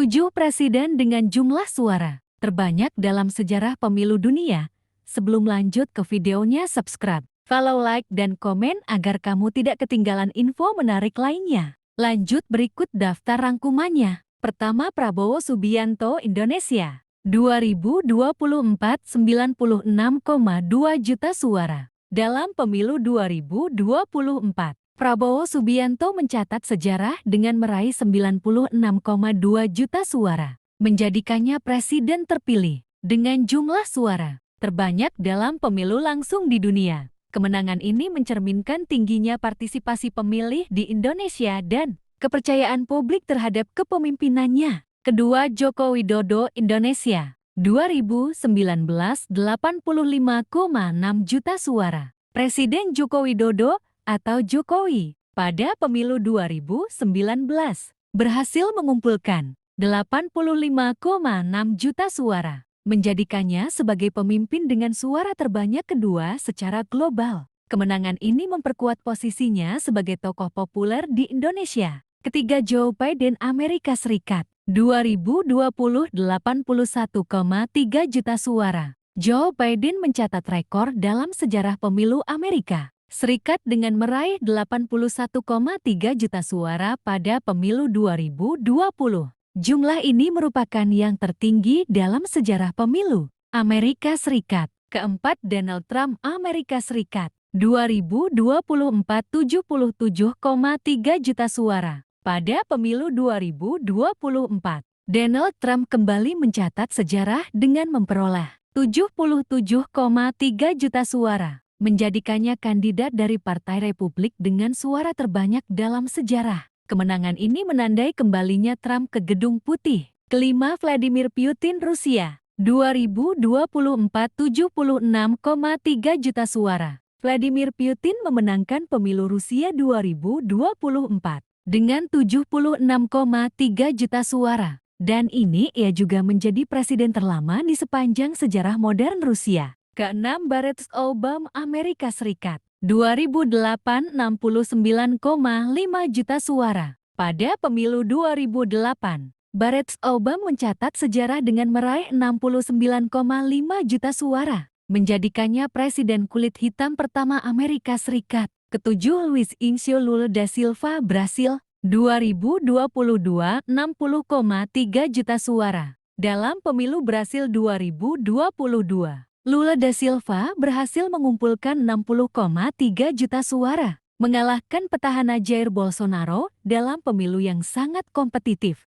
7 presiden dengan jumlah suara terbanyak dalam sejarah pemilu dunia. Sebelum lanjut ke videonya, subscribe, follow, like, dan komen agar kamu tidak ketinggalan info menarik lainnya. Lanjut, berikut daftar rangkumannya. Pertama, Prabowo Subianto, Indonesia. 2024 96,2 juta suara. Dalam pemilu 2024, Prabowo Subianto mencatat sejarah dengan meraih 96,2 juta suara, menjadikannya presiden terpilih dengan jumlah suara terbanyak dalam pemilu langsung di dunia. Kemenangan ini mencerminkan tingginya partisipasi pemilih di Indonesia dan kepercayaan publik terhadap kepemimpinannya. Kedua, Joko Widodo, Indonesia. 2019 85,6 juta suara. Presiden Joko Widodo atau Jokowi pada pemilu 2019 berhasil mengumpulkan 85,6 juta suara, menjadikannya sebagai pemimpin dengan suara terbanyak kedua secara global. Kemenangan ini memperkuat posisinya sebagai tokoh populer di Indonesia. Ketiga, Joe Biden, Amerika Serikat. 2020 81,3 juta suara. Joe Biden mencatat rekor dalam sejarah pemilu Amerika Serikat dengan meraih 81,3 juta suara pada pemilu 2020. Jumlah ini merupakan yang tertinggi dalam sejarah pemilu Amerika Serikat. Keempat, Donald Trump, Amerika Serikat. 2024 77,3 juta suara. Pada pemilu 2024, Donald Trump kembali mencatat sejarah dengan memperoleh 77,3 juta suara, menjadikannya kandidat dari Partai Republik dengan suara terbanyak dalam sejarah. Kemenangan ini menandai kembalinya Trump ke Gedung Putih. Kelima, Vladimir Putin, Rusia. 2024 76,3 juta suara. Vladimir Putin memenangkan pemilu Rusia 2024 dengan 76,3 juta suara. Dan ini ia juga menjadi presiden terlama di sepanjang sejarah modern Rusia. Keenam, Barack Obama, Amerika Serikat. 2008 69,5 juta suara. Pada pemilu 2008, Barack Obama mencatat sejarah dengan meraih 69,5 juta suara, menjadikannya presiden kulit hitam pertama Amerika Serikat. Ketujuh, Luiz Inácio Lula da Silva, Brasil. 2022 60,3 juta suara. Dalam pemilu Brasil 2022, Lula da Silva berhasil mengumpulkan 60,3 juta suara, mengalahkan petahana Jair Bolsonaro dalam pemilu yang sangat kompetitif.